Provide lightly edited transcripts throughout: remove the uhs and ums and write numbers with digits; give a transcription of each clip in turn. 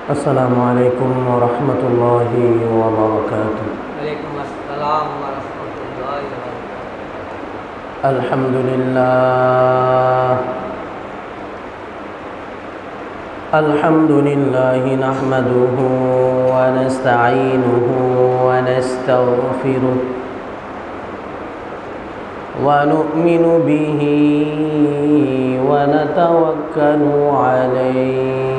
السلام عليكم ورحمة الله وبركاته. وعليكم السلام ورحمة الله وبركاته. الحمد لله نحمده ونستعينه ونستغفره ونؤمن به ونتوكل عليه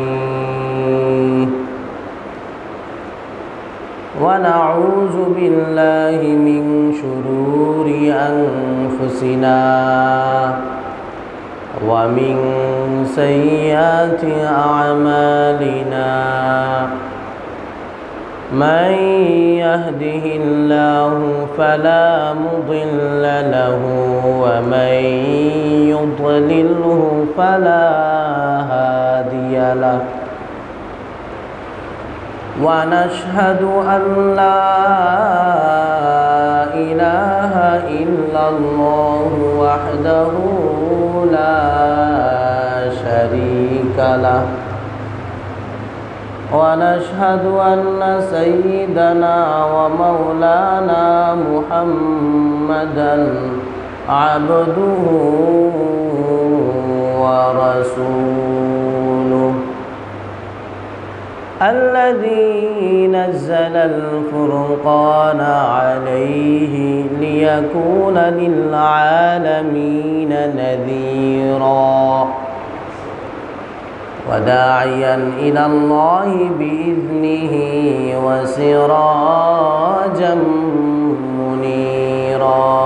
ونعوذ بالله من شرور أنفسنا ومن سيئات أعمالنا من يهده الله فلا مضل له ومن يضلله فلا هادي له ونشهد أن لا إله إلا الله وحده لا شريك له ونشهد أن سيدنا ومولانا محمدًا عبده ورسوله الذي نزل الفرقان عليه ليكون للعالمين نذيرا وداعيا إلى الله بإذنه وسراجا منيرا.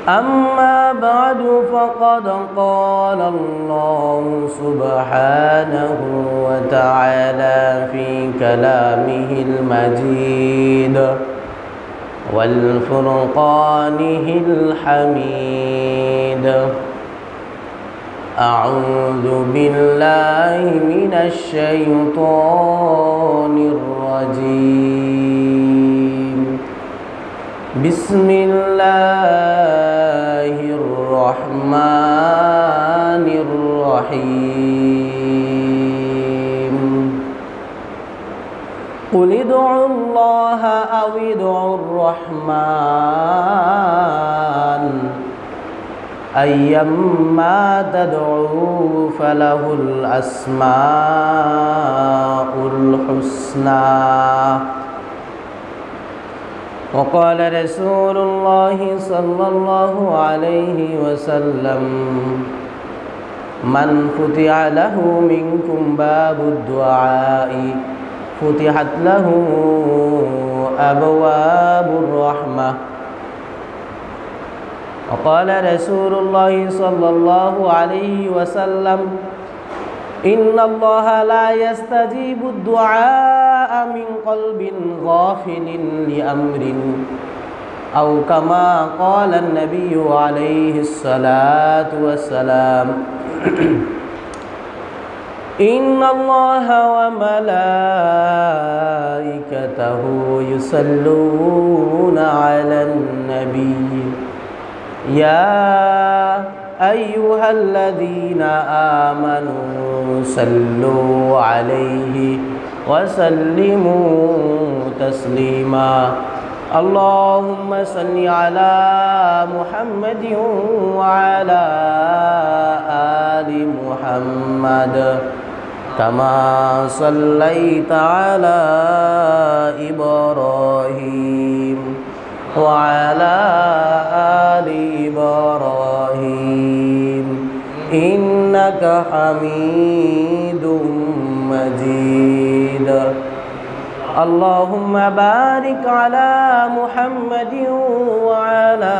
أما بعد فقد قال الله سبحانه وتعالى في كلامه المجيد والفرقانه الحميد: أعوذ بالله من الشيطان الرجيم. بسم الله الرحمن الرحيم. قل ادعوا الله أو ادعوا الرحمن أيما تدعوا فله الأسماء الحسنى. وقال رسول الله صلى الله عليه وسلم: من فتح له منكم باب الدعاء فتحت له أبواب الرحمة. وقال رسول الله صلى الله عليه وسلم: إن الله لا يستجيب الدعاء من قلب غافل لأمر، أو كما قال النبي عليه الصلاة والسلام: إن الله وملائكته يصلون على النبي يا أيها الذين آمنوا صلوا عليه وسلموا تسليما. اللهم صل على محمد وعلى آل محمد كما صليت على إبراهيم وعلى آل إبراهيم إنك حميد مجيد. اللهم بارك على محمد وعلى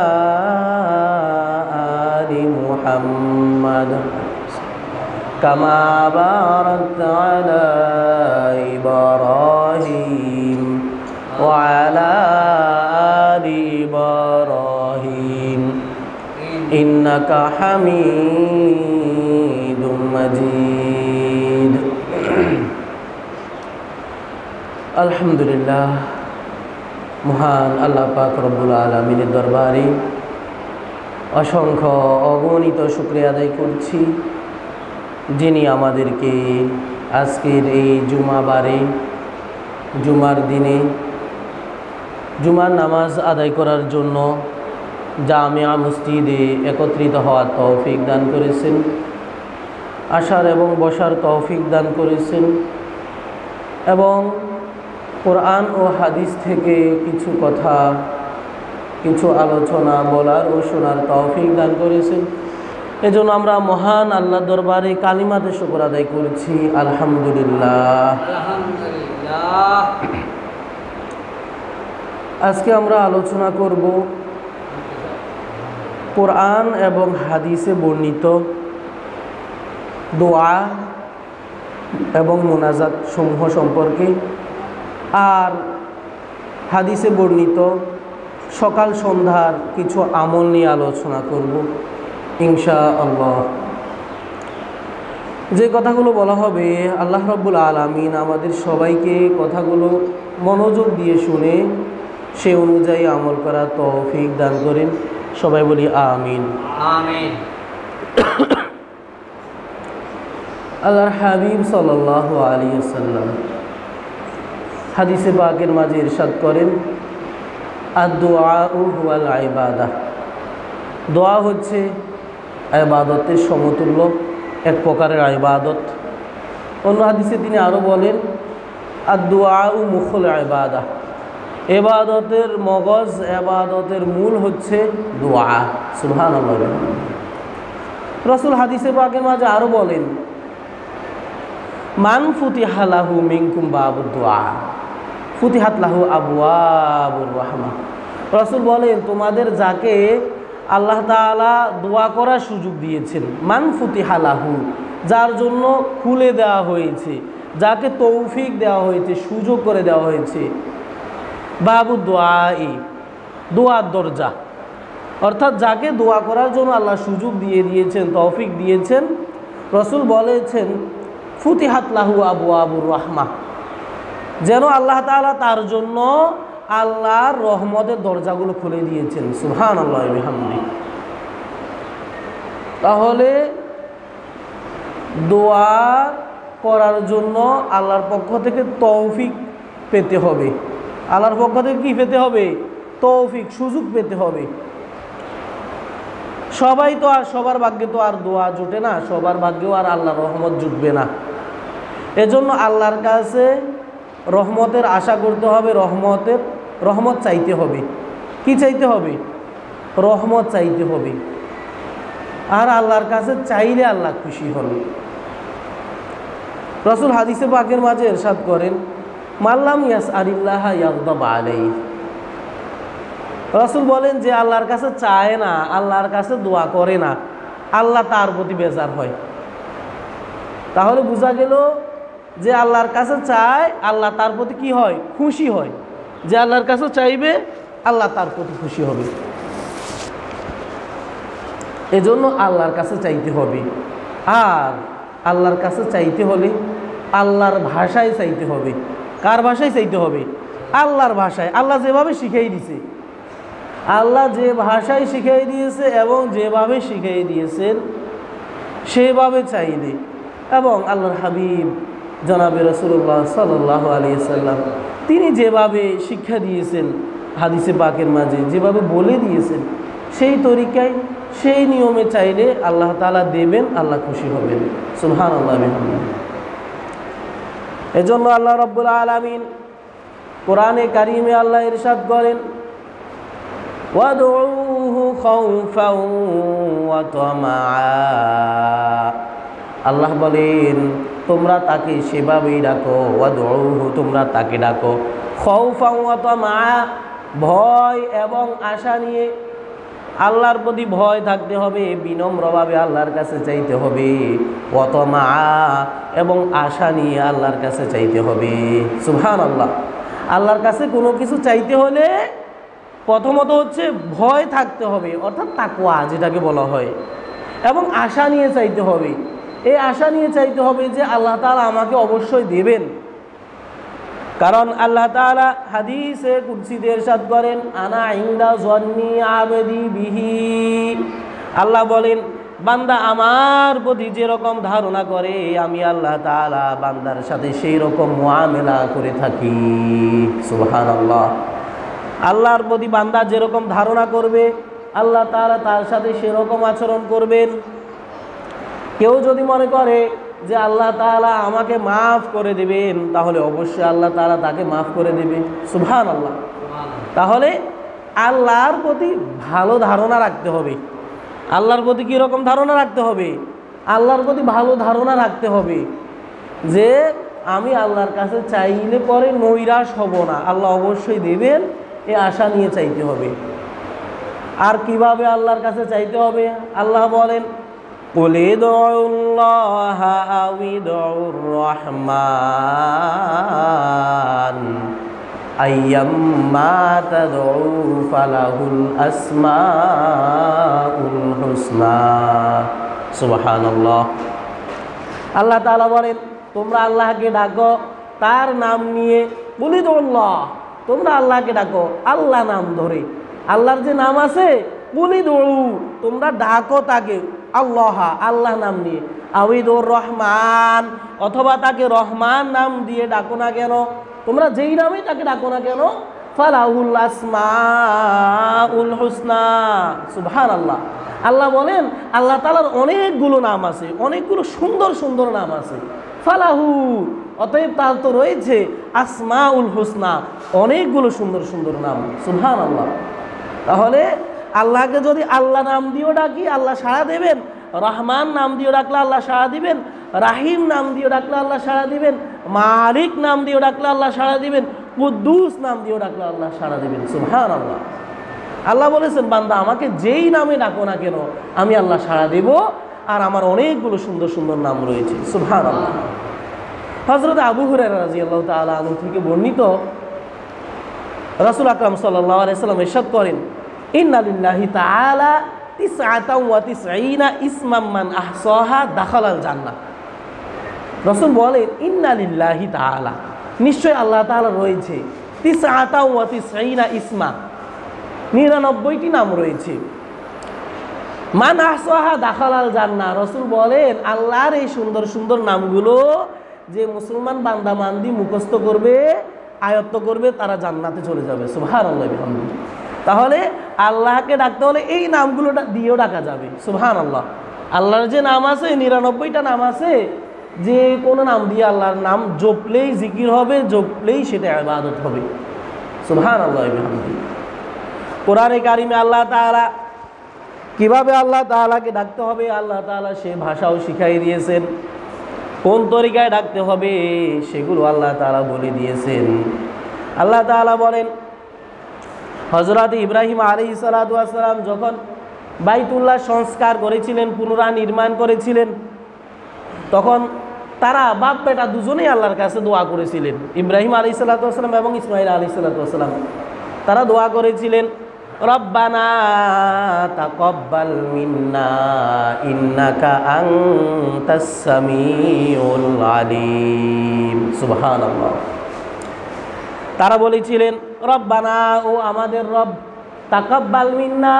آل محمد كما باركت على إبراهيم وعلى آل إبراهيم إنك حميد مجيد. আলহামদুলিল্লাহ, মহান আল্লাহ পাক রব্বুল আলামিনের দরবারে অসংখ্য অগণিত শুকরিয়া আদায় করছি যিনি আমাদেরকে আজকের এই জুমার দিনে জুমার নামাজ আদায় করার জন্য জামিয়া মসজিদে একত্রিত হওয়ার তৌফিক দান করেছেন, আসার এবং বসার তৌফিক দান করেছেন এবং কোরআন ও হাদিস থেকে কিছু কথা, কিছু আলোচনা বলার ও শোনার তৌফিক দান করেছেন। এজন্য আমরা মহান আল্লাহর দরবারে কালিমাতে শুকর আদায় করছি, আলহামদুলিল্লাহ। আজকে আমরা আলোচনা করব কোরআন এবং হাদিসে বর্ণিত দোয়া এবং মোনাজাত সমূহ সম্পর্কে, আর হাদিসে বর্ণিত সকাল সন্ধ্যার কিছু আমল নিয়ে আলোচনা করব ইনশাআল্লাহ। যে কথাগুলো বলা হবে, আল্লাহ রাব্বুল আলামিন আমাদের সবাইকে কথাগুলো মনোযোগ দিয়ে শুনে সে অনুযায়ী আমল করার তৌফিক দান করেন। সবাই বলি আমিন। আমিন। আল্লাহর হাবিব সাল্লাল্লাহু আলাইহি ওয়াসাল্লাম হাদিসে পাকের মাঝে ইরশাদ করেন, আদ-দুআউ হুয়াল ইবাদাহ। দোয়া হচ্ছে ইবাদতের সমতুল্য, এক প্রকারের ইবাদত। অন্য হাদিসে তিনি আরও বলেন, আদ-দুআউ মুখুল ইবাদাহ। ইবাদতের মগজ, ইবাদতের মূল হচ্ছে দোয়া। সুবহানাল্লাহ। রাসূল হাদিসে পাকের মাঝে আরও বলেন, মান ফুতিহা লাহু মিনকুম বাবুদ দুআ ফুতিহাত লাহু আবওয়াবুর রাহমাহ। রাসূল বলেন, তোমাদের যাকে আল্লাহ তাআলা দোয়া করার সুযোগ দিয়েছেন, মান ফুতিহা লাহু, যার জন্য খুলে দেওয়া হয়েছে, যাকে তৌফিক দেওয়া হয়েছে, সুযোগ করে দেওয়া হয়েছে, বাবুদ দুআই, দোয়ার দরজা, অর্থাৎ যাকে দোয়া করার জন্য আল্লাহ সুযোগ দিয়ে দিয়েছেন, তৌফিক দিয়েছেন, রাসূল বলেছেন ফুতিহাত লাহু আবওয়াবুর রাহমাহ, যেন আল্লাহ তাআলা তার জন্য আল্লাহর রহমতের দরজাগুলো খুলে দিয়েছেন। সুবহানাল্লাহ ওয়া বিহামদিহি। তাহলে দোয়া করার জন্য আল্লাহর পক্ষ থেকে তৌফিক পেতে হবে। আল্লাহর পক্ষ থেকে কি পেতে হবে? তৌফিক, সুযোগ পেতে হবে। সবাই তো আর, সবার ভাগ্যে তো আর দোয়া জুটে না, সবার ভাগ্যেও আর আল্লাহর রহমত জুটবে না। এজন্য আল্লাহর কাছে রহমতের আশা করতে হবে, রহমত চাইতে হবে। কি চাইতে হবে? রহমত চাইতে হবে। আর আল্লাহর কাছে চাইলে আল্লাহ খুশি হন। রাসূল হাদিসে পাকের মাঝে ইরশাদ করেন, মাল্লাম ইয়াসআলিল্লাহ ইয়াগদাব আলাইহি। রাসূল বলেন, যে আল্লাহর কাছে চায় না, আল্লাহর কাছে দোয়া করে না, আল্লাহ তার প্রতি বেজার হয়। তাহলে বোঝা গেল যে আল্লাহর কাছে চায়, আল্লাহ তার প্রতি কি হয়? খুশি হয়। যে আল্লাহর কাছে চাইবে, আল্লাহ তার প্রতি খুশি হবে। এজন্য আল্লাহর কাছে চাইতে হবে। আর আল্লাহর কাছে চাইতে হলে আল্লাহর ভাষায় চাইতে হবে। কার ভাষায় চাইতে হবে? আল্লাহর ভাষায়। আল্লাহ যেভাবে শিখিয়ে দিয়েছে, আল্লাহ যে ভাষায় শিখিয়ে দিয়েছে এবং যেভাবে শিখিয়ে দিয়েছেন সেভাবে চাইলে, এবং আল্লাহর হাবিব জনাবে রাসূলুল্লাহ সাল্লাল্লাহু আলাইহি ওয়াসাল্লাম তিনি যেভাবে শিক্ষা দিয়েছেন, হাদিসে পাকের মাঝে যেভাবে বলে দিয়েছেন, সেই তরিকায়, সেই নিয়মে চাইলে আল্লাহ তাআলা দেবেন, আল্লাহ খুশি হবেন। সুবহানাল্লাহ বিহামদিহি। এজন্য আল্লাহ রাব্বুল আলামিন কোরআনে কারিমে আল্লাহ ইরশাদ করেন, ওয়াদউহু খাউফাও ওয়া তামাআ। আল্লাহ বলেন, তোমরা তাকে সেভাবেই ডাকো, ওয়াদউহু, তোমরা তাকে ডাকো, খাউফাও ওয়া তামাআ, ভয় এবং আশা নিয়ে। আল্লাহর প্রতি ভয় থাকতে হবে, বিনম্রভাবে আল্লাহর কাছে চাইতে হবে, ওয়া তামাআ, এবং আশা নিয়ে আল্লাহর কাছে চাইতে হবে। সুবহানাল্লাহ। আল্লাহর কাছে কোনো কিছু চাইতে হলে প্রথমত হচ্ছে ভয় থাকতে হবে, অর্থাৎ তাকওয়া যেটাকে বলা হয়, এবং আশা নিয়ে চাইতে হবে। এই আশা নিয়ে চাইতে হবে যে আল্লাহ তাআলা আমাকে অবশ্যই দেবেন। কারণ আল্লাহ তাআলা হাদিসে কুদসিতে ইরশাদ করেন, আনা ইনদা যন্নি আবদি বিহি। আল্লাহ বলেন, বান্দা আমার প্রতি যেরকম ধারণা করে আমি আল্লাহ তাআলা বান্দার সাথে সেই রকম মুআমেলা করে থাকি। সুবহানাল্লাহ। আল্লাহর প্রতি বান্দা যেরকম ধারণা করবে আল্লাহ তাআলা তার সাথে সেরকম আচরণ করবেন। কেউ যদি মনে করে যে আল্লাহ তাআলা আমাকে মাফ করে দেবেন, তাহলে অবশ্যই আল্লাহ তাআলা তাকে মাফ করে দেবে। সুবহানাল্লাহ। তাহলে আল্লাহর প্রতি ভালো ধারণা রাখতে হবে। আল্লাহর প্রতি কীরকম ধারণা রাখতে হবে? আল্লাহর প্রতি ভালো ধারণা রাখতে হবে যে আমি আল্লাহর কাছে চাইলে পরে নৈরাশ হব না, আল্লাহ অবশ্যই দেবেন, এ আশা নিয়ে চাইতে হবে। আর কিভাবে আল্লাহর কাছে চাইতে হবে? আল্লাহ বলেন, কুল উদউল্লাহা আও উদউর রহমান আইয়াম্মা তাদউ ফালাহুল আসমাউল হুসনা। সুবহানাল্লাহ। আল্লাহ তাআলা বলেন, তোমরা আল্লাহকে ডাকো তার নাম নিয়ে। কুল উদউল্লাহ, তোমরা আল্লাহকে ডাকো আল্লাহ নাম ধরে। আল্লাহর যে নাম আছে, কুল উদউ, তোমরা ডাকো তাকে আল্লাহ, আল্লাহ নাম নিয়ে। আউদুর রহমান, অথবা তাকে রহমান নাম দিয়ে ডাকো না কেন, তোমরা যেই নামে তাকে ডাকো না কেন, ফালাহুল আসমাউল হুসনা। সুবহানাল্লাহ। আল্লাহ বলেন আল্লাহ তাআলার অনেকগুলো নাম আছে, অনেকগুলো সুন্দর সুন্দর নাম আছে। ফালাহু, অতএব তার তো রয়েছে আসমাউল হুসনা, অনেকগুলো সুন্দর সুন্দর নাম। সুবহানাল্লাহ। তাহলে আল্লাহকে যদি আল্লাহ নাম দিয়েও ডাকি আল্লাহ সাড়া দেবেন, রহমান নাম দিয়ে ডাকলে আল্লাহ সাড়া দিবেন, রাহিম নাম দিয়ে ডাকলে আল্লাহ সাড়া দিবেন, মালিক নাম দিয়ে ডাকলে আল্লাহ সাড়া দিবেন, কুদ্দুস নাম দিয়ে ডাকলে আল্লাহ সাড়া দিবেন। সুবহানাল্লাহ। আল্লাহ বলেছেন, বান্দা আমাকে যেই নামে ডাকো না কেন আমি আল্লাহ সাড়া দেব, আর আমার অনেকগুলো সুন্দর সুন্দর নাম রয়েছে। সুবহানাল্লাহ। হযরত আবু হুরায়রা রাদিয়াল্লাহু তাআলা আনহু থেকে বর্ণিত, রাসূল আকরাম সাল্লাল্লাহু আলাইহি ওয়াসাল্লাম ইরশাদ করেন, ইন্না লিল্লাহি তাআলা 99 ইসমান মান আহসাহা দাখালাল জান্নাহ। রাসূল বলেন, ইন্না লিল্লাহি তাআলা, নিশ্চয় আল্লাহ তাআলা রয়েছে 99 ইসমা, 99টি নাম রয়েছে। মান আহসাহা দাখালাল জান্নাহ। রাসূল বলেন আল্লাহর এই সুন্দর সুন্দর নামগুলো যে মুসলমান বান্দা বান্দি মুখস্থ করবে, আয়ত্ত করবে, তারা জান্নাতে চলে যাবে। সুবহানাল্লাহ বিহামদিহি। তাহলে আল্লাহকে ডাকতে হলে এই নামগুলো দিয়েও ডাকা যাবে। সুবহানাল্লাহ। আল্লাহর যে নাম আছে 99টা নাম আছে, যে কোনো নাম দিয়ে আল্লাহর নাম জপলেই জিকির হবে, জপলেই সেটা ইবাদত হবে। সুবহানাল্লাহ বিহামদিহি। কোরআনে কারিমে আল্লাহ তাআলা কিভাবে আল্লাহ তাআলাকে ডাকতে হবে আল্লাহ তাআলা সে ভাষাও শিখাই দিয়েছেন, কোন তরিকায় ডাকতে হবে সেগুলো আল্লাহ তাআলা বলে দিয়েছেন। আল্লাহ তাআলা বলেন, হযরত ইব্রাহিম আলাইহিস সালাতু ওয়াস সালাম যখন বাইতুল্লাহ সংস্কার করেছিলেন, পুনর্নির্মাণ করেছিলেন, তখন তারা বাপ বেটা দুজনেই আল্লাহর কাছে দোয়া করেছিলেন। ইব্রাহিম আলাইহিস সালাতু ওয়াস সালাম এবং ইসমাঈল আলাইহিস সালাতু ওয়াস সালাম, তারা দোয়া করেছিলেন, রব্বানা তাকাব্বাল মিন্না ইন্নাকা আনতাস সামিউল আলিম। সুবহানাল্লাহ। তারা বলেছিলেন, রব্বানা, ও আমাদের রব, তাকাব্বাল মিন্না,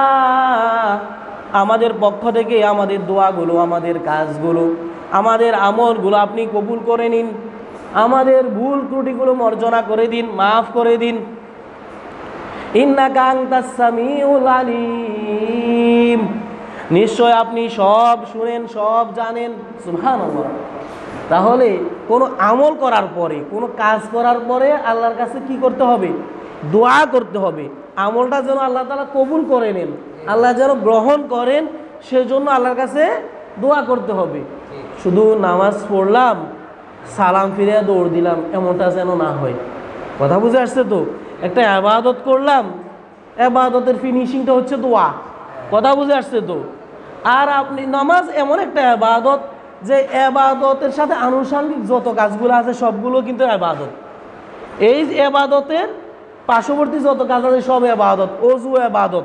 আমাদের পক্ষ থেকে আমাদের দোয়াগুলো, আমাদের কাজগুলো, আমাদের আমলগুলো আপনি কবুল করে নিন, আমাদের ভুল ত্রুটিগুলো মার্জনা করে দিন, মাফ করে দিন। ইন্নাকা আনতাস সামিউল আলিম, নিশ্চয় আপনি সব শুনেন, সব জানেন। সুবহানাল্লাহ। তাহলে কোনো আমল করার পরে, কোনো কাজ করার পরে আল্লাহর কাছে কি করতে হবে? দোয়া করতে হবে। আমলটা যেন আল্লাহ তাআলা কবুল করে নেন, আল্লাহ যেন গ্রহণ করেন, সেজন্য আল্লাহর কাছে দোয়া করতে হবে। শুধু নামাজ পড়লাম, সালাম ফিরে দৌড় দিলাম, এমনটা যেন না হয়। কথা বুঝে আসছে তো? একটা ইবাদত করলাম, ইবাদতের ফিনিশিংটা হচ্ছে দোয়া। কথা বুঝে আসছে তো? আর আপনি নামাজ এমন একটা ইবাদত যে ইবাদতের সাথে আনুষঙ্গিক যত কাজগুলো আছে সবগুলো কিন্তু ইবাদত। এই ইবাদতের পার্শ্ববর্তী যত কাজ আছে সব ইবাদত। ওযু ইবাদত,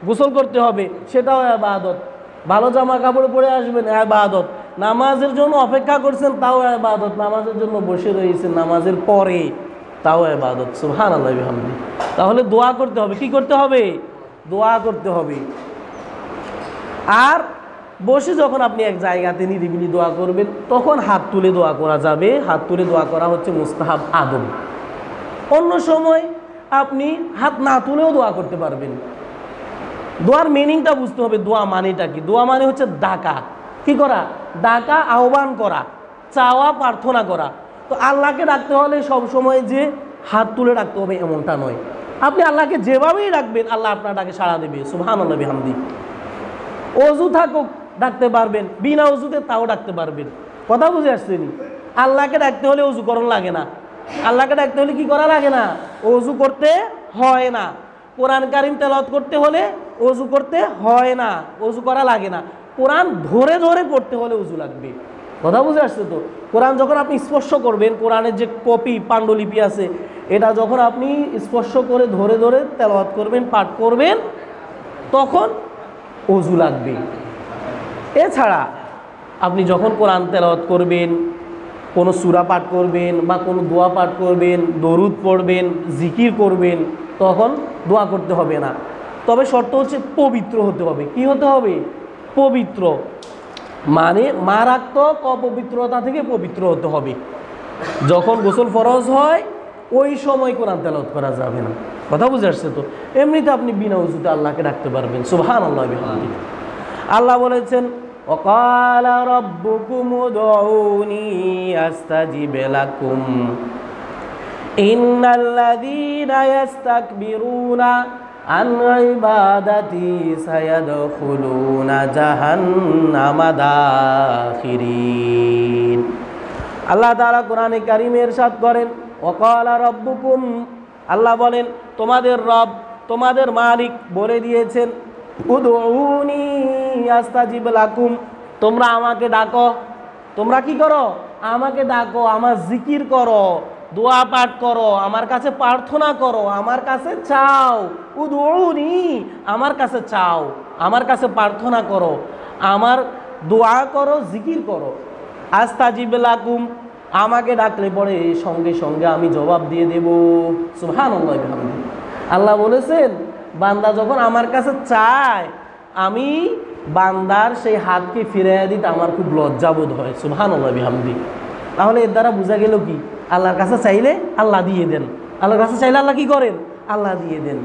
গোসল করতে হবে সেটাও ইবাদত, ভালো জামা কাপড় পরে আসবেন ইবাদত, নামাজের জন্য অপেক্ষা করছেন তাও ইবাদত, নামাজের জন্য বসে রয়েছেন নামাজের পরে তাও ইবাদত। সুবহানাল্লাহ বিহামদিহি। তাহলে দোয়া করতে হবে। কি করতে হবে? দোয়া করতে হবে। আর বসে যখন আপনি এক জায়গাতে নিরিবিলি দোয়া করবেন তখন হাত তুলে দোয়া করা যাবে। হাত তুলে দোয়া করা হচ্ছে মুস্তাহাব আদব। অন্য সময় আপনি হাত না তুলেও দোয়া করতে পারবেন। দোয়ার মিনিংটা বুঝতে হবে, দোয়া মানেটা কি। দোয়া মানে হচ্ছে ডাকা, কি করা? ডাকা, আহ্বান করা, চাওয়া, প্রার্থনা করা। তো আল্লাহকে ডাকতে হলে সব সময় যে হাত তুলে ডাকতে হবে এমনটা নয়। আপনি আল্লাহকে যেভাবেই ডাকবেন আল্লাহ আপনার ডাকে সাড়া দেবে। সুবহানাল্লাহ বিহামদি। অজু থাকুক ডাকতে পারবেন, বিনা অজুতে তাও ডাকতে পারবেন। কথা বুঝে আসছেনি? আল্লাহকে ডাকতে হলে অজু করণ লাগে না। আল্লাহকে ডাকতে হলে কি করা লাগে না? অজু করতে হয় না। কোরআন কারিম তেলাওয়াত করতে হলে অজু করতে হয় না, অজু করা লাগে না। কোরআন ধরে ধরে পড়তে হলে অজু লাগবে। কথা বুঝে আসছে তো? কোরআন যখন আপনি স্পর্শ করবেন, কোরআনের যে কপি পাণ্ডুলিপি আছে এটা যখন আপনি স্পর্শ করে ধরে ধরে তেলাওয়াত করবেন, পাঠ করবেন, তখন অজু লাগবে। এছাড়া আপনি যখন কোরআন তেলাওয়াত করবেন, কোনো সূরা পাঠ করবেন বা কোনো দোয়া পাঠ করবেন, দরুদ পড়বেন, জিকির করবেন, তখন দোয়া করতে হবে না। তবে শর্ত হচ্ছে পবিত্র হতে হবে। কি হতে হবে? পবিত্র, মানে মারাত্মক অপবিত্রতা থেকে পবিত্র হতে হবে। যখন গোসল ফরজ হয় ওই সময় কোরআন তেলাওয়াত করা যাবে না। কথা বুঝে আসছে তো? এমনিতে আপনি বিনা উযুতে আল্লাহকে ডাকতে পারবেন। সুবহানাল্লাহ বিহামদিহি। আল্লাহ বলেছেন ওয়াকালা রাব্বুকুম উদউনি আস্তাজিব লাকুম ইন্নাল্লাযীনা ইস্তাকবিরুনা আন ইবাদাতি সায়াদখুলুনা জাহান্নামা দাখিরিন। আল্লাহ তাআলা কোরআনে কারীমে ইরশাদ করেন ওয়াকালা রাব্বুকুম, আল্লাহ বলেন তোমাদের রব, তোমাদের মালিক বলে দিয়েছেন উদউনি আস্তাজিব লাকুম, তোমরা আমাকে ডাকো। তোমরা কি করো? আমাকে ডাকো, আমার জিকির করো, দোয়া পাঠ করো, আমার কাছে প্রার্থনা করো, আমার কাছে চাও। উদউনি, আমার কাছে চাও, আমার কাছে প্রার্থনা করো, আমার দোয়া করো, জিকির করো। আস্তাজিব লাকুম, আমাকে ডাকলে পরে সঙ্গে সঙ্গে আমি জবাব দিয়ে দেব। সুবহানাল্লাহ বিহামদিহি। আল্লাহ বলেছেন বান্দা যখন আমার কাছে চায় আমি বান্দার সেই হাতকে ফিরিয়ে দিতে আমার খুব লজ্জাবোধ হয়। সুবহানাল্লাহ বিহামদিহি। তাহলে এর দ্বারা বোঝা গেল কি? আল্লাহর কাছে চাইলে আল্লাহ দিয়ে দেন। আল্লাহর কাছে চাইলে আল্লাহ কি করেন? আল্লাহ দিয়ে দেন।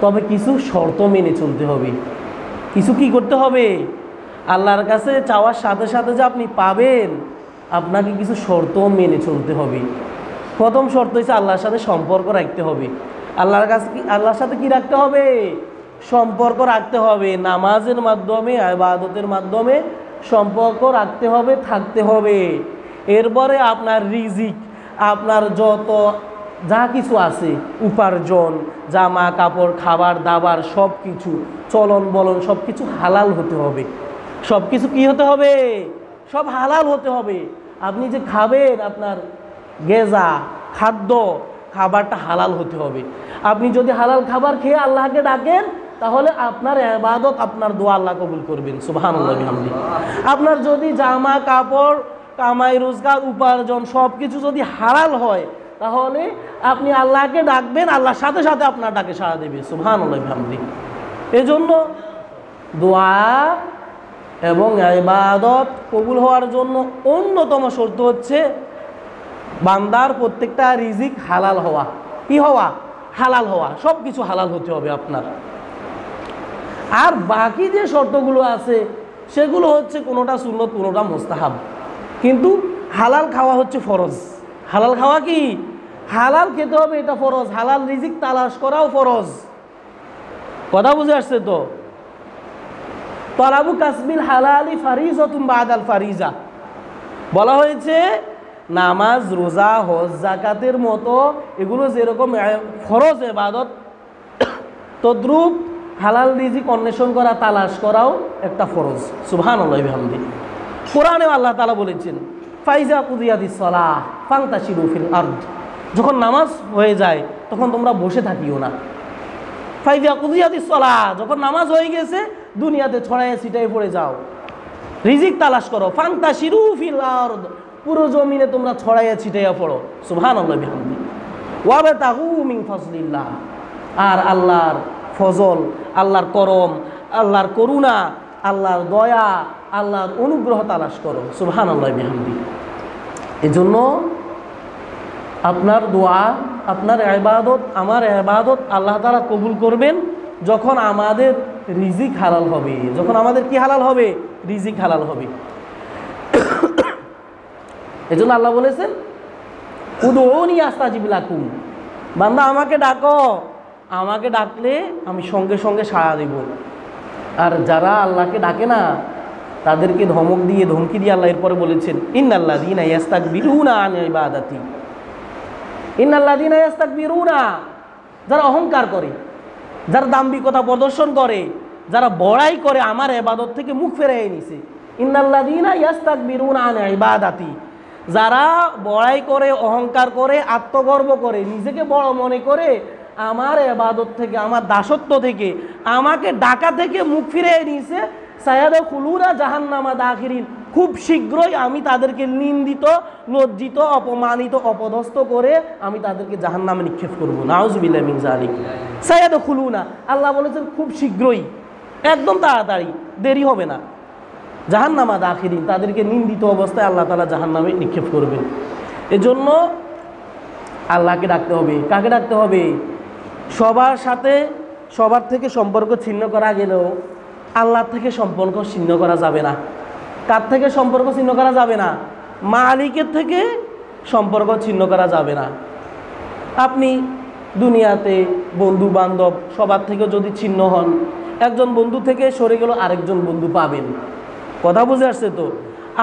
তবে কিছু শর্ত মেনে চলতে হবে। কিছু কি করতে হবে? আল্লাহর কাছে চাওয়ার সাথে সাথে যে আপনি পাবেন, আপনাকে কিছু শর্ত মেনে চলতে হবে। প্রথম শর্ত হচ্ছে আল্লাহর সাথে সম্পর্ক রাখতে হবে। আল্লাহর কাছে আল্লাহর সাথে কি রাখতে হবে? সম্পর্ক রাখতে হবে। নামাজের মাধ্যমে, ইবাদতের মাধ্যমে সম্পর্ক রাখতে হবে, থাকতে হবে। এরপরে আপনার রিজিক, আপনার যত যা কিছু আছে, উপার্জন, জামা কাপড়, খাবার দাবার, সব কিছু, চলন বলন, সব কিছু হালাল হতে হবে। সব কিছু কি হতে হবে? সব হালাল হতে হবে। আপনি যে খাবেন, আপনার গেজা খাদ্য, খাবারটা হালাল হতে হবে। আপনি যদি হালাল খাবার খেয়ে আল্লাহকে ডাকেন তাহলে আপনার ইবাদত, আপনার দোয়া আল্লাহ কবুল করবেন। সুবহানাল্লাহ বিহামদিহি। আপনার যদি জামা কাপড়, কামাই রোজগার, উপার্জন সব কিছু যদি হালাল হয় তাহলে আপনি আল্লাহকে ডাকবেন, আল্লাহর সাথে সাথে আপনার ডাকে সাড়া দেবে। সুবহানাল্লাহ বিহামদিহি। এজন্য দোয়া এবং ইবাদত কবুল হওয়ার জন্য অন্যতম শর্ত হচ্ছে বান্দার প্রত্যেকটা রিজিক হালাল হওয়া। কি হওয়া? হালাল হওয়া। সব কিছু হালাল হতে হবে আপনার। আর বাকি যে শর্তগুলো আছে সেগুলো হচ্ছে কোনোটা সুন্নত, কোনোটা মুস্তাহাব, কিন্তু হালাল খাওয়া হচ্ছে ফরজ। হালাল খাওয়া কি? হালাল খেতে হবে, এটা ফরজ। হালাল রিজিক তালাশ করাও ফরজ। কথা বুঝে আসছে তো? তালাবু কাসবিল হালালি ফারিজাতুন বাদাল ফারিজা। বলা হয়েছে নামাজ, রোজা, হজ, যাকাতের মতো এগুলো যেরকম ফরজ ইবাদত, তদ্রূপ হালাল রিজিক অন্বেষণ করা, তালাশ করাও একটা ফরজ। সুবহানাল্লাহ বিহামদিহি। কোরআনে আল্লাহ তাআলা বলেছেন ফাইজা কুদিয়াতিস সালাহ ফান্তাশিরু ফিল আরদ, যখন নামাজ হয়ে যায় তখন তোমরা বসে থাকিও না। ফাইজা কুদিয়াতিস সালাহ, যখন নামাজ হয়ে গেছে দুনিয়াতে ছড়ায় ছিটায় পড়ে যাও, রিজিক তালাশ করো। ফান্তাশিরু ফিল আরদ, পুরো জমিনে তোমরা ছড়াইয়া ছিটাইয়া পড়ো। সুবহানাল্লাহ বিহামদিহি। ওয়াবতাগু মিন ফাজলিল্লাহ, আর আল্লাহর ফজল, আল্লাহর করম, আল্লাহর করুণা আল্লাহর দয়া, আল্লাহর অনুগ্রহ তালাশ করো। সুবহানাল্লাহ বিহামদি। এজন্য আপনার দোয়া, আপনার ইবাদত, আমার ইবাদত আল্লাহ তাআলা কবুল করবেন যখন আমাদের রিজিক হালাল হবে। যখন আমাদের কি হালাল হবে? রিজিক হালাল হবে। এজন্য আল্লাহ বলেছেন উদউনি আস্তাজিব লাকুম, বান্দা আমাকে ডাকো, আমাকে ডাকলে আমি সঙ্গে সঙ্গে সাড়া দেব। আর যারা আল্লাহকে ডাকে না তাদেরকে ধমক দিয়ে, ধমকি দিয়ে আল্লাহ এরপরে বলেছেন ইন্নাল্লাযীনা ইস্তাকবিরুনা আন ইবাদাতি, ইন্নাল্লাযীনা ইস্তাকবিরুনা, যারা অহংকার করে, যারা দাম্ভিকতা প্রদর্শন করে, যারা বড়াই করে আমার ইবাদত থেকে মুখ ফিরিয়ে নিছে। ইন্নাল্লাযীনা ইস্তাকবিরুনা আন ইবাদাতি, যারা বড়াই করে, অহংকার করে, আত্মগর্ব করে, নিজেকে বড় মনে করে আমার ইবাদত থেকে, আমার দাসত্ব থেকে, আমাকে ডাকা থেকে মুখ ফিরিয়ে নিয়েছে, সায়াদখুলুনা জাহান্নামা দাখিরিন, খুব শীঘ্রই আমি তাদেরকে নিন্দিত, লজ্জিত, অপমানিত, অপদস্থ করে আমি তাদেরকে জাহান্নামে নিক্ষেপ করব। নাউযুবিল্লাহি মিন যালিক। সায়াদখুলুনা, আল্লাহ বলেছেন খুব শীঘ্রই, একদম তাড়াতাড়ি, দেরি হবে না। জাহান্নামা দাখিরিন, তাদেরকে নিন্দিত অবস্থায় আল্লাহ তাআলা জাহান্নামে নিক্ষেপ করবেন। এজন্য আল্লাহকে ডাকতে হবে। কাকে ডাকতে হবে? সবার সাথে, সবার থেকে সম্পর্ক ছিন্ন করা গেলেও আল্লাহ থেকে সম্পর্ক ছিন্ন করা যাবে না। কার থেকে সম্পর্ক ছিন্ন করা যাবে না? মালিকের থেকে সম্পর্ক ছিন্ন করা যাবে না। আপনি দুনিয়াতে বন্ধু বান্ধব সবার থেকে যদি ছিন্ন হন, একজন বন্ধু থেকে সরে গেল আরেকজন বন্ধু পাবেন। কথা বুঝে আসছে তো?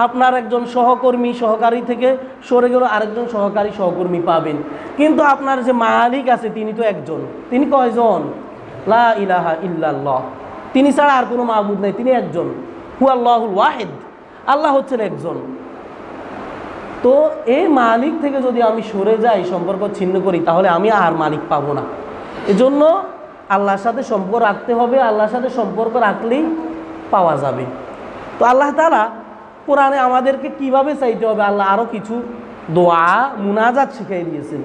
আপনার একজন সহকর্মী, সহকারী থেকে সরে গেল আরেকজন সহকারী, সহকর্মী পাবেন। কিন্তু আপনার যে মালিক আছে তিনি তো একজন। তিনি কয়জন? লা ইলাহা ইল্লাল্লাহ, তিনি ছাড়া আর কোনো মাবুদ নেই, তিনি একজন। হুয়াল্লাহুল ওয়াহিদ, আল্লাহ হচ্ছেন একজন। তো এই মালিক থেকে যদি আমি সরে যাই, সম্পর্ক ছিন্ন করি, তাহলে আমি আর মালিক পাবো না। এজন্য আল্লাহর সাথে সম্পর্ক রাখতে হবে। আল্লাহর সাথে সম্পর্ক রাখলেই পাওয়া যাবে। তো আল্লাহ তাআলা কোরআনে আমাদেরকে কিভাবে চাইতে হবে, আল্লাহ আরও কিছু দোয়া, মুনাজাত শিখিয়ে দিয়েছেন।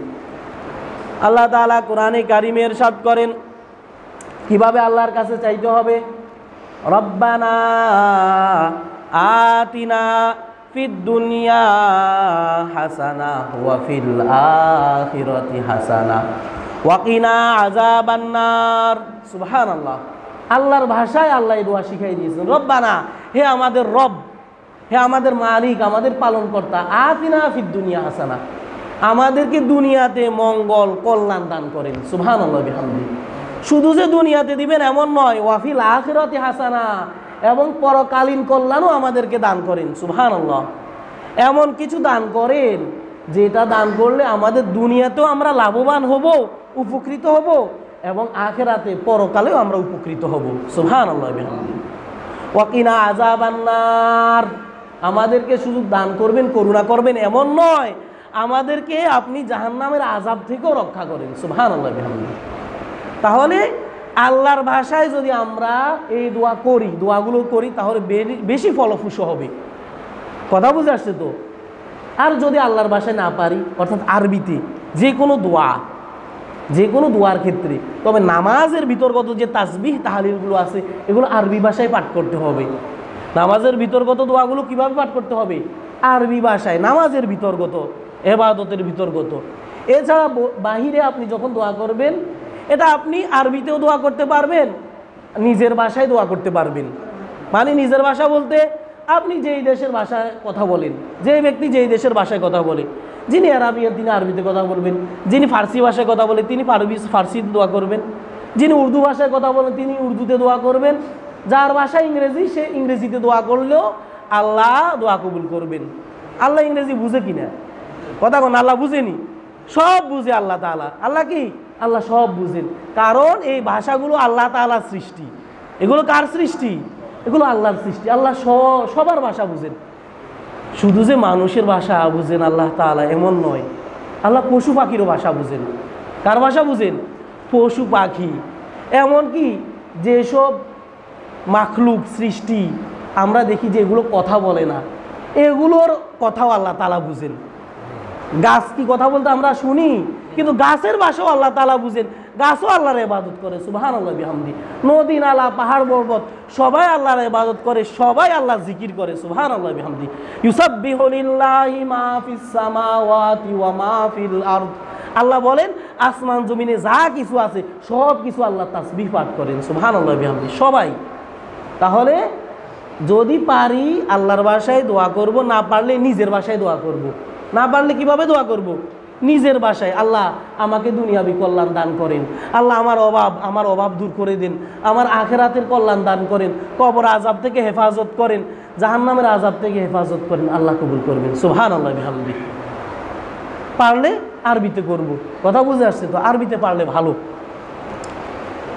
আল্লাহ তাআলা কোরআনে কারিমে ইরশাদ করেন কিভাবে আল্লাহর কাছে চাইতে হবে। রব্বানা আতিনা ফিদ দুনিয়া হাসানা ওয়া ফিল আখিরাতি হাসানা ওয়া কিনা আযাবান নার। সুবহানাল্লাহ। আল্লাহর ভাষায় আল্লাহ এই দোয়া শিখিয়ে দিয়েছেন। রব্বানা, হে আমাদের রব, হে আমাদের মালিক, আমাদের পালনকর্তা, আতিনা ফিদ দুনিয়া হাসানা, আমাদেরকে দুনিয়াতে মঙ্গল, কল্যাণ দান করেন। সুবহানাল্লাহ বিহামদিহি। শুধু যে দুনিয়াতে দিবেন এমন নয়, ওয়াফিল আখিরাতি হাসানা, এবং পরকালীন কল্যাণও আমাদেরকে দান করেন। সুবহানাল্লাহ। এমন কিছু দান করেন যেটা দান করলে আমাদের দুনিয়াতেও আমরা লাভবান হব, উপকৃত হব, এবং আখিরাতে, পরকালেও আমরা উপকৃত হব। সুবহানাল্লাহ বিহামদিহি। ওয়াকিনা আযাবান নার, আমাদেরকে শুধু দান করবেন, করুণা করবেন এমন নয়, আমাদেরকে আপনি জাহান্নামের আযাব থেকেও রক্ষা করেন। সুবহানাল্লাহ বিহামদিহি। তাহলে আল্লাহর ভাষায় যদি আমরা এই দোয়া করি, দোয়াগুলো করি, তাহলে বেশি ফলপ্রসূ হবে। কথা বুঝে আসছে তো? আর যদি আল্লাহর ভাষায় না পারি, অর্থাৎ আরবিতে যে কোনো দোয়া, যে কোনো দোয়ার ক্ষেত্রে, তবে নামাজের ভিতরগত যে তাসবিহ তাহলিলগুলো আছে এগুলো আরবি ভাষায় পাঠ করতে হবে। নামাজের ভিতরগত দোয়াগুলো কিভাবে পাঠ করতে হবে? আরবি ভাষায়, নামাজের ভিতরগত, ইবাদতের ভিতরগত। এছাড়া বাহিরে আপনি যখন দোয়া করবেন, এটা আপনি আরবিতেও দোয়া করতে পারবেন, নিজের ভাষায় দোয়া করতে পারবেন। মানে নিজের ভাষা বলতে আপনি যেই দেশের ভাষায় কথা বলেন, যে ব্যক্তি যেই দেশের ভাষায় কথা বলে, যিনি আরবিয়ান তিনি আরবিতে কথা বলবেন, যিনি ফার্সি ভাষায় কথা বলে তিনি ফার্সিতে দোয়া করবেন, যিনি উর্দু ভাষায় কথা বলেন তিনি উর্দুতে দোয়া করবেন, যার ভাষা ইংরেজি সে ইংরেজিতে দোয়া করলেও আল্লাহ দোয়া কবুল করবেন। আল্লাহ ইংরেজি বুঝে কিনা? কথা কোন? আল্লাহ বুঝেনি? সব বুঝে আল্লাহ তাআলা। আল্লাহ কি? আল্লাহ সব বুঝেন। কারণ এই ভাষাগুলো আল্লাহ তাআলার সৃষ্টি। এগুলো কার সৃষ্টি? এগুলো আল্লাহর সৃষ্টি। আল্লাহ সবার ভাষা বুঝেন। শুধু যে মানুষের ভাষা বুঝেন আল্লাহ তাআলা এমন নয়, আল্লাহ পশু পাখিরও ভাষা বুঝেন। কার ভাষা বুঝেন? পশু পাখি। এমনকি যেসব মাখলুক সৃষ্টি আমরা দেখি যে এগুলো কথা বলে না, এগুলোর কথাও আল্লাহ তাআলা বুঝেন। গাছ কি কথা বলতে আমরা শুনি, কিন্তু গাছের ভাষাও আল্লাহ তাআলা বুঝেন, গাছও আল্লাহর ইবাদত করে। সুবহানাল্লাহ বিহামদি। নদী নালা পাহাড় পর্বত সবাই আল্লাহর ইবাদত করে, সবাই আল্লাহ জিকির করে। সুবহানাল্লাহ বিহামদি। ইউসাব্বিহু লিল্লাহি মা ফিস সামাওয়াতি ওয়া মা ফিল আরদ। আল্লাহ বলেন আসমান জমিনে যা কিছু আছে সব কিছু আল্লাহ তাসবিহ পাঠ করেন। সুবহানাল্লাহ বিহামদি। সবাই। তাহলে যদি পারি আল্লাহর ভাষায় দোয়া করব, না পারলে নিজের ভাষায় দোয়া করব। না পারলে কিভাবে দোয়া করব? নিজের ভাষায়। আল্লাহ আমাকে দুনিয়াবি কল্যাণ দান করেন, আল্লাহ আমার অভাব দূর করে দিন, আমার আখিরাতের কল্যাণ দান করেন, কবর আযাব থেকে হেফাজত করেন, জাহান্নামের আযাব থেকে হেফাজত করেন, আল্লাহ কবুল করবেন। সুবহানাল্লাহ বিহামদি। পারলে আরবিতে করব। কথা বুঝে আসছে তো? আরবিতে পারলে ভালো।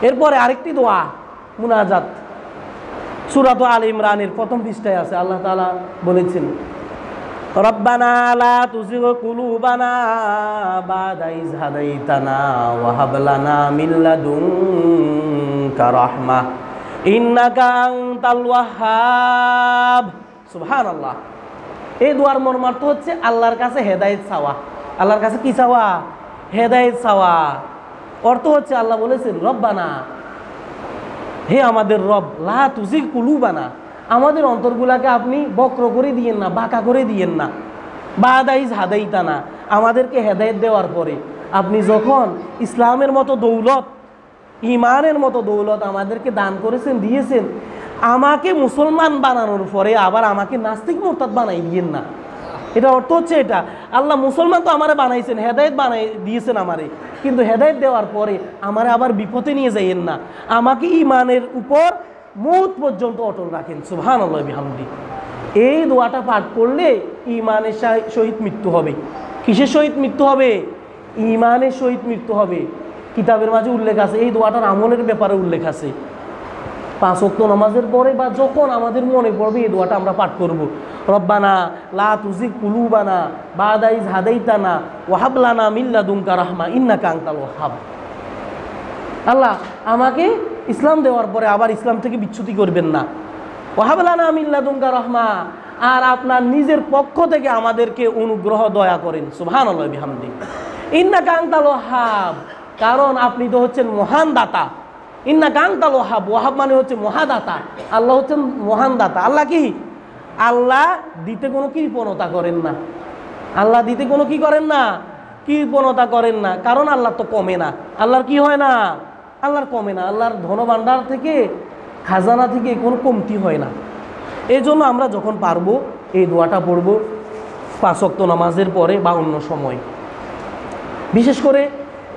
এরপরে আরেকটি দোয়া মুনাজাত, সূরা আল ইমরানের প্রথম পৃষ্ঠায় আছে। আল্লাহ তাআলা বলেছেন রব্বানা লা তুযিগ কুলুবানা বাদা ইয হাদাইতানা ওয়া হাব লানা মিন লাদুনকা রাহমাহ ইন্নাকা আনতাল ওয়াহ্হাব। সুবহানাল্লাহ। এই দোয়ার মর্মার্থ হচ্ছে আল্লাহর কাছে হেদায়েত চাওয়া। আল্লাহর কাছে কি চাওয়া? হেদায়েত চাওয়া। অর্থ হচ্ছে আল্লাহ বলেছেন রব্বানা, হে আমাদের রব, লা তুযিগ কুলুবানা, আমাদের অন্তরগুলাকে আপনি বক্র করে দিয়েন না, বাঁকা করে দিয়েন না। বাদা ইয হাদাইতানা, আমাদেরকে হেদায়েত দেওয়ার পরে আপনি যখন ইসলামের মতো দৌলত, ইমানের মতো দৌলত আমাদেরকে দান করেছেন, দিয়েছেন, আমাকে মুসলমান বানানোর পরে আবার আমাকে নাস্তিক মুরতাদ বানাই দিয়েন না। এটা অর্থ হচ্ছে এটা, আল্লাহ মুসলমান তো আমারে বানাইছেন, হেদায়েত বানাই দিয়েছেন আমারে, কিন্তু হেদায়েত দেওয়ার পরে আমারে আবার বিপদে নিয়ে যাইয়েন না, আমাকে ইমানের উপর মৌত পর্যন্ত অটল রাখেন। সুবহানাল্লাহ বিহামদি। এই দোয়াটা পাঠ করলে ইমানের সহিত মৃত্যু হবে। কিসের সহিত মৃত্যু হবে? ইমানের সহিত মৃত্যু হবে। কিতাবের মাঝে উল্লেখ আছে, এই দোয়াটার আমলের ব্যাপারে উল্লেখ আছে। 5 ওয়াক্ত নামাজের পরে বা যখন আমাদের মনে পড়বে এই দোয়াটা আমরা পাঠ করব। রব্বানা লা তুযিগ কুলুবানা বাদা ইয হাদাইতানা ওয়া হাব লানা মিন লাদুনকা রাহমা ইন্নাকা আনতাল ওয়াহ্হাব। আল্লাহ আমাকে ইসলাম দেওয়ার পরে আবার ইসলাম থেকে বিচ্যুতি করবেন না। ওয়া হাব লানা মিন লাদুনকা রাহমা, আর আপনার নিজের পক্ষ থেকে আমাদেরকে অনুগ্রহ দয়া করেন। সুবহানাল্লাহ বিহামদি। ইন্নাকা আনতাল ওয়াহ্হাব, কারণ আপনি তো হচ্ছেন মহান দাতা। ইন্নাকা আনতাল ওয়াহ্হাব, ওয়াহাব মানে হচ্ছে মহাদাতা, আল্লাহ হচ্ছেন মহান দাতা। আল্লাহ কি? আল্লাহ দিতে কোনো কৃপণতা করেন না। আল্লাহ দিতে কোনো কি করেন না? কৃপণতা করেন না, কারণ আল্লাহ তো কমে না। আল্লাহর কি হয় না? আল্লাহর কমে না। আল্লাহর ধনভাণ্ডার থেকে, খাজানা থেকে কোনো কমতি হয় না। এই জন্য আমরা যখন পারবো এই দোয়াটা পড়বো 5 ওয়াক্ত নামাজের পরে বা অন্য সময়। বিশেষ করে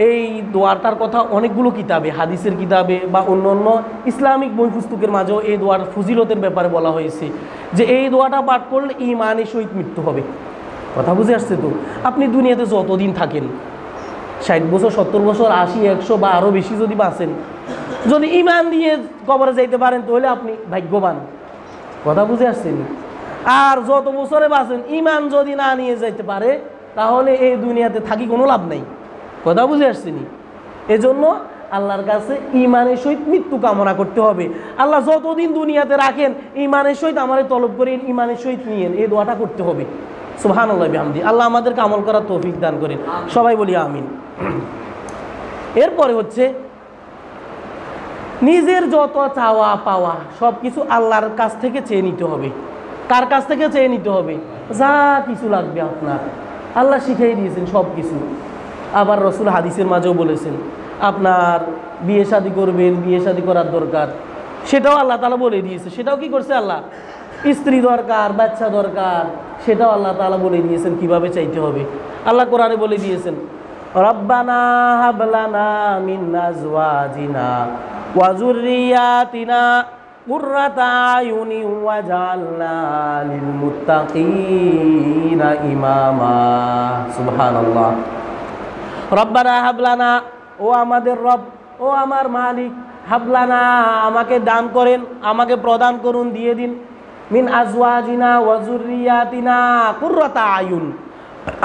এই দোয়াটার কথা অনেকগুলো কিতাবে, হাদিসের কিতাবে বা অন্য অন্য ইসলামিক বই পুস্তকের মাঝেও এই দোয়ার ফজিলতের ব্যাপারে বলা হয়েছে যে এই দোয়াটা পাঠ করলে ইমানের সহিত মৃত্যু হবে। কথা বুঝে আসছে তো? আপনি দুনিয়াতে যতদিন থাকেন, 60 বছর, 70 বছর, 80, 100 বা আরও বেশি যদি বাঁচেন, যদি ইমান দিয়ে কবরে যাইতে পারেন তাহলে আপনি ভাগ্যবান। কথা বুঝে আসছেন? আর যত বছরে বাঁচেন ইমান যদি না নিয়ে যাইতে পারে তাহলে এই দুনিয়াতে থাকি কোনো লাভ নাই। কথা বুঝে আসছেনি? এজন্য আল্লাহর কাছে ইমানের সহিত মৃত্যু কামনা করতে হবে। আল্লাহ যতদিন দুনিয়াতে রাখেন ইমানের সহিত আমারে তলব করেন, ইমানের সহিত নিয়েন, এই দোয়াটা করতে হবে। সুবহানাল্লাহ বিহামদি। আল্লাহ আমাদেরকে আমল করার তৌফিক দান করেন, সবাই বলি আমিন। এরপরে হচ্ছে নিজের যত চাওয়া পাওয়া সব কিছু আল্লাহর কাছ থেকে চেয়ে নিতে হবে। কার কাছ থেকে চেয়ে নিতে হবে? যা কিছু লাগবে আপনার, আল্লাহ শিখিয়ে দিয়েছেন সব কিছু। আবার রসুল হাদিসের মাঝেও বলেছেন আপনার বিয়ে শাদী করবেন, বিয়ে শাদী করার দরকার, সেটাও আল্লাহ তাআলা বলে দিয়েছে। সেটাও কি করছে আল্লাহ? স্ত্রী দরকার, বাচ্চা দরকার, সেটাও আল্লাহ তাআলা বলে দিয়েছেন কিভাবে চাইতে হবে। আল্লাহ কোরআনে বলে দিয়েছেন রব্বানা হাব লানা মিন আজওয়াজিনা ওয়া যুররিয়াতিনা কুররাতা আয়ুনি ওয়াজআলনা লিল মুত্তাকিনা ইমামা। সুবহানাল্লাহ। রব্বানা হাবলানা, ও আমাদের রব, ও আমার মালিক, হাবলানা আমাকে দান করেন, আমাকে প্রদান করুন, দিয়ে দিন, মিন আজওয়াজিনা ওয়া যুররিয়াতিনা কুররাতা আয়ুন,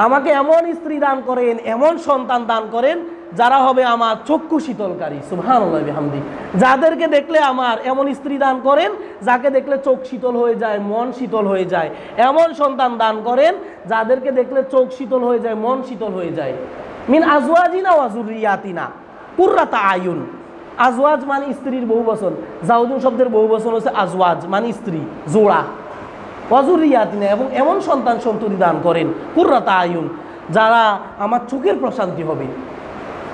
আমাকে এমন স্ত্রী দান করেন, এমন সন্তান দান করেন যারা হবে আমার চক্ষু শীতলকারী, সুবহানাল্লাহ বিহামদি। যাদেরকে দেখলে আমার এমন স্ত্রী দান করেন যাকে দেখলে চোখ শীতল হয়ে যায়, মন শীতল হয়ে যায়। এমন সন্তান দান করেন যাদেরকে দেখলে চোখ শীতল হয়ে যায়, মন শীতল হয়ে যায়। মিন আজওয়াজিনা ওয়া যুররিয়াতিনা কুররাতা আয়ুন। আজওয়াজ মানে স্ত্রীর বহু বচন, জাওজুন শব্দের বহু বচন হচ্ছে আজওয়াজ মানে স্ত্রী, জোড়া। ওয়া যুররিয়াতিনা, এবং এমন সন্তান সন্ততি দান করেন কুররাতা আয়ুন, যারা আমার চোখের প্রশান্তি হবে।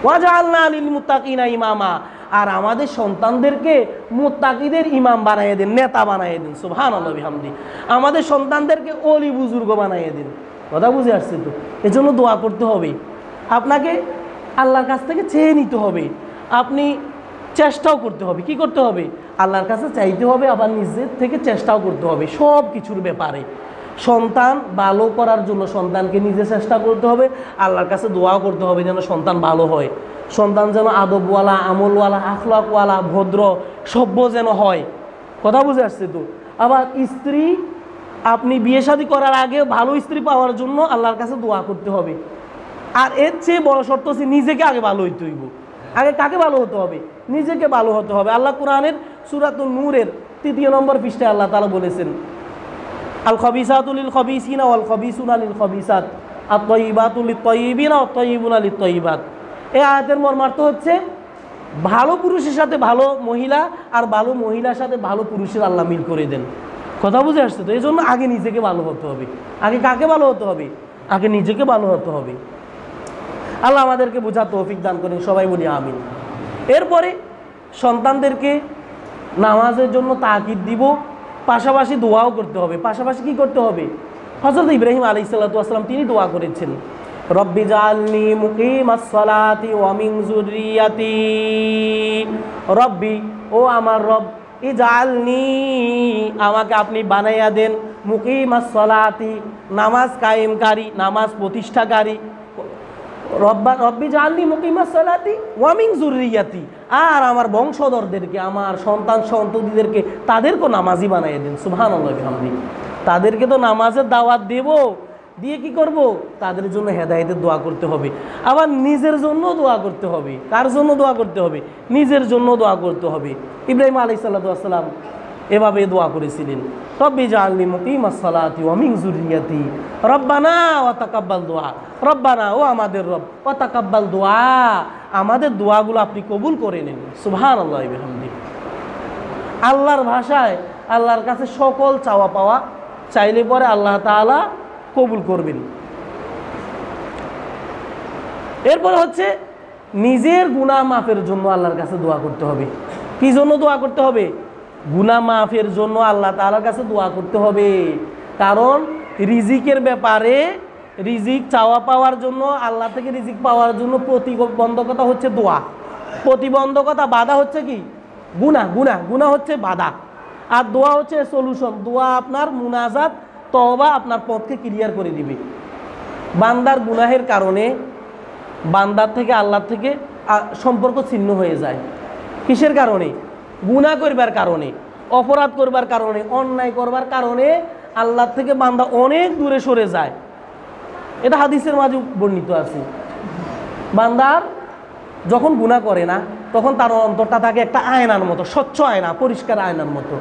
ওয়াজআলনা লিল মুত্তাকিনা ইমামা, আর আমাদের সন্তানদেরকে মুত্তাকিদের ইমাম বানিয়ে দিন, নেতা বানিয়ে দিন, সুবহানাল্লাহ বিহামদি। আমাদের সন্তানদেরকে ওলি বুজুর্গ বানিয়ে দিন। কথা বুঝে আসছে তো? এজন্য দোয়া করতে হবে, আপনাকে আল্লাহর কাছ থেকে চেয়ে নিতে হবে, আপনি চেষ্টাও করতে হবে। কি করতে হবে? আল্লাহর কাছে চাইতে হবে, আবার নিজের থেকে চেষ্টাও করতে হবে সব কিছুর ব্যাপারে। সন্তান ভালো করার জন্য সন্তানকে নিজে চেষ্টা করতে হবে, আল্লাহর কাছে দোয়াও করতে হবে যেন সন্তান ভালো হয়, সন্তান যেন আদবওয়ালা, আমলওয়ালা, আখলাকওয়ালা, ভদ্র, সভ্য যেন হয়। কথা বুঝে আসছে তো? আবার স্ত্রী, আপনি বিয়ে শাদী করার আগে ভালো স্ত্রী পাওয়ার জন্য আল্লাহর কাছে দোয়া করতে হবে। আর এর চেয়ে বড় শর্ত হচ্ছে নিজেকে আগে ভালো হইতে হইব। আগে কাকে ভালো হতে হবে? নিজেকে ভালো হতে হবে। আল্লাহ কোরআনের সূরাতুন নূরের 3 নম্বর পৃষ্ঠায় আল্লাহ তাআলা বলেছেন, আল খবিসাতু লিল খবিসিনা ওয়াল খবিসুনা লিল খবিসাত আত-তাইয়িবাতু লিত-তাইয়িবিনা ওয়াত-তাইয়িবুনা লিত-তাইয়িবাত। এই আয়াতের মর্মার্থ হচ্ছে ভালো পুরুষের সাথে ভালো মহিলা, আর ভালো মহিলার সাথে ভালো পুরুষের আল্লাহ মিল করে দেন। কথা বুঝে আসছে তো? এই জন্য আগে নিজেকে ভালো হতে হবে। আগে কাকে ভালো হতে হবে? আগে নিজেকে ভালো হতে হবে। আল্লাহ আমাদেরকে বোঝার তৌফিক দান করেন, সবাই বলি আমিন। এরপরে সন্তানদেরকে নামাজের জন্য তাকিদ দিব, পাশাপাশি দোয়াও করতে হবে। পাশাপাশি কি করতে হবে? হযরত ইব্রাহিম আলাইহিস সালাতু ওয়াস সালাম তিনি দোয়া করেছেন, রব্বি জাআলনি মুকিমাস সালাতি ওয়া মিন যুররিয়াতি। রব্বি, ও আমার রব, ইজআলনি, আমাকে আপনি বানাইয়া দেন, মুকিমাস সালাতি, নামাজ কায়েমকারী, নামাজ প্রতিষ্ঠাকারী। রব্বি জাআলনি মুকিমাস সালাতি ওয়া মিন যুররিয়াতি, আর আমার বংশধরদেরকে, আমার সন্তান সন্ততিদেরকে তাদেরকে নামাজি বানাইয়া দেন। সুবহানাল্লাহ বিহামদি। তাদেরকে তো নামাজের দাওয়াত দেব, দিয়ে কি করব? তাদের জন্য হেদায়েতের দোয়া করতে হবে। আবার নিজের জন্য দোয়া করতে হবে। কার জন্য দোয়া করতে হবে? নিজের জন্য দোয়া করতে হবে। ইব্রাহিম আলাইহিস সালাতু ওয়াস সালাম এভাবে দোয়া করেছিলেন, রব্বি জাআলনি মুকিমাস সালাতি ওয়া মিন যুররিয়াতি রব্বানা ওয়া তাকাব্বাল দুআ। রব্বানা, ও আমাদের রব, ওয়া তাকাব্বাল দুআ, আমাদের দোয়াগুলো আপনি কবুল করে নিন। সুবহানাল্লাহ বিহামদি। আল্লাহর ভাষায় আল্লাহর কাছে সকল চাওয়া পাওয়া চাইলে পরে আল্লাহ তাআলা কবুল করবেন। এরপর হচ্ছে নিজের গুনাহ মাফের জন্য আল্লাহর কাছে দোয়া করতে হবে। কি জন্য দোয়া করতে হবে? গুনাহ মাফের জন্য আল্লাহ তাআলার কাছে দোয়া করতে হবে। কারণ রিজিকের ব্যাপারে, রিজিক চাওয়া পাওয়ার জন্য, আল্লাহ থেকে রিজিক পাওয়ার জন্য প্রতিবন্ধকতা হচ্ছে দোয়া। প্রতিবন্ধকতা, বাধা হচ্ছে কি? গুনাহ। গুনাহ হচ্ছে বাধা, আর দোয়া হচ্ছে সলিউশন। দোয়া আপনার মুনাজাত, তওবা আপনার পথকে ক্লিয়ার করে দিবে। বান্দার গুনাহের কারণে বান্দার থেকে আল্লাহর থেকে সম্পর্ক ছিন্ন হয়ে যায়। কিসের কারণে? গুনাহ করবার কারণে, অপরাধ করবার কারণে, অন্যায় করবার কারণে আল্লাহর থেকে বান্দা অনেক দূরে সরে যায়। এটা হাদিসের মাঝে বর্ণিত আছে। বান্দার যখন গুনাহ করে না, তখন তার অন্তরটা থাকে একটা আয়নার মতো, স্বচ্ছ আয়না, পরিষ্কার আয়নার মতো।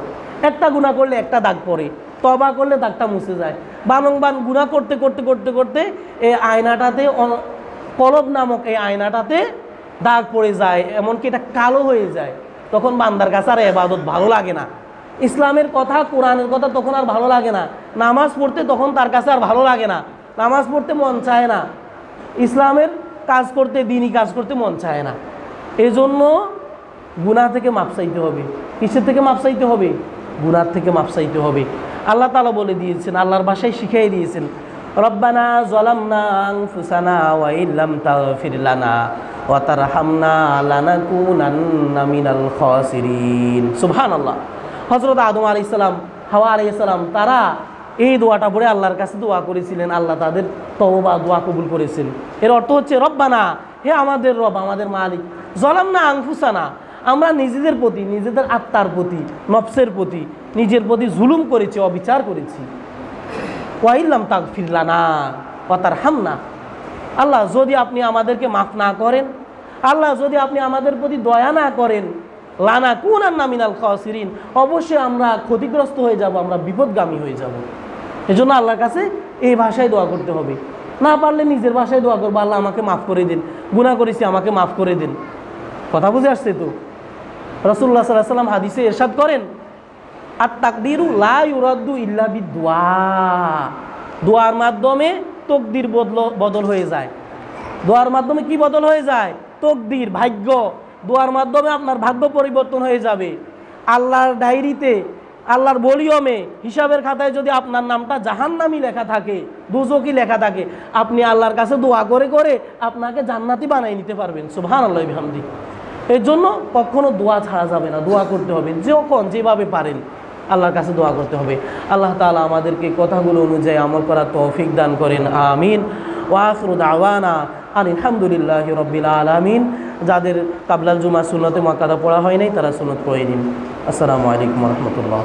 একটা গুনাহ করলে একটা দাগ পড়ে, তওবা করলে দাগটা মুছে যায়। বারংবার গুনাহ করতে করতে করতে করতে এই আয়নাটাতে, কলব নামক এই আয়নাটাতে দাগ পড়ে যায়, এমনকি এটা কালো হয়ে যায়। তখন বান্দার কাছে আর ইবাদত ভালো লাগে না, ইসলামের কথা, কোরআনের কথা তখন আর ভালো লাগে না। নামাজ পড়তে তখন তার কাছে আর ভালো লাগে না, নামাজ পড়তে মন চায় না, ইসলামের কাজ করতে, দিনই কাজ করতে মন চায় না। এই জন্য গুনাহ থেকে মাপ চাইতে হবে। কিসের থেকে মাপ চাইতে হবে? গুনাহ থেকে মাপ চাইতে হবে। আল্লাহ তাআলা বলে দিয়েছেন, আল্লাহর ভাষায় শিখিয়ে দিয়েছেন, রব্বানা যালামনা আনফুসানা ওয়া ইল্লাম তাগফির লানা ওয়া তারহামনা লানাকুনান্না মিনাল খাসিরিন। সুবহানাল্লাহ। হযরত আদম আলাইহিস সালাম, হাওয়া আলাইহিস সালাম, তারা এই দোয়াটা পড়ে আল্লাহর কাছে দোয়া করেছিলেন। আল্লাহ তাদের তওবা, দোয়া কবুল করেছেন। এর অর্থ হচ্ছে, রব্বানা, হে আমাদের রব, আমাদের মালিক, যালামনা আনফুসানা, আমরা নিজেদের প্রতি, নিজেদের আত্মার প্রতি, নফসের প্রতি, নিজের প্রতি জুলুম করেছি, অবিচার করেছি। ওয়া ইল্লাম তাগফির লানা ওয়া তারহামনা, আল্লাহ যদি আপনি আমাদেরকে মাফ না করেন, আল্লাহ যদি আপনি আমাদের প্রতি দয়া না করেন, লানাকুনান্না মিনাল খাসিরিন, অবশ্যই আমরা ক্ষতিগ্রস্ত হয়ে যাব, আমরা বিপদগামী হয়ে যাব। এজন্য আল্লাহর কাছে এই ভাষায় দোয়া করতে হবে। না পারলে নিজের ভাষায় দোয়া করবো, আল্লাহ আমাকে মাফ করে দিন, গুনাহ করেছি আমাকে মাফ করে দিন। কথা বুঝে আসছে তো? রাসূলুল্লাহ সাল্লাল্লাহু আলাইহি ওয়াসাল্লাম হাদিসে ইরশাদ করেন, আত তাকদিরু লা ইউরাদ্দু ইল্লা বিদুআ, দোয়ার মাধ্যমে তকদির বদল হয়ে যায়। দোয়ার মাধ্যমে কি বদল হয়ে যায়? তকদির, ভাগ্য। দোয়ার মাধ্যমে আপনার ভাগ্য পরিবর্তন হয়ে যাবে। আল্লাহর ডায়েরিতে, আল্লাহর ভলিউমে, হিসাবের খাতায় যদি আপনার নামটা জাহান্নামী লেখা থাকে, দুজকি লেখা থাকে, আপনি আল্লাহর কাছে দোয়া করে করে আপনাকে জান্নাতি বানাই নিতে পারবেন। সুবহানাল্লাহি বিহামদি। এর জন্য কখনো দোয়া ছাড়া যাবে না, দোয়া করতে হবে, যখন যেভাবে পারেন আল্লাহর কাছে দোয়া করতে হবে। আল্লাহ তাআলা আমাদেরকে কথাগুলো অনুযায়ী আমল করার তৌফিক দান করেন, আমিন। ওয়া আখিরু দাওয়ানা আলহামদুলিল্লাহি রাব্বিল আলামিন। যাদের কাবলাল জুমা সুন্নতে মুআক্কাদা পড়া হয় নাই তারা সুন্নত পড়ে নিন। আসসালামু আলাইকুম ওয়া রাহমাতুল্লাহ।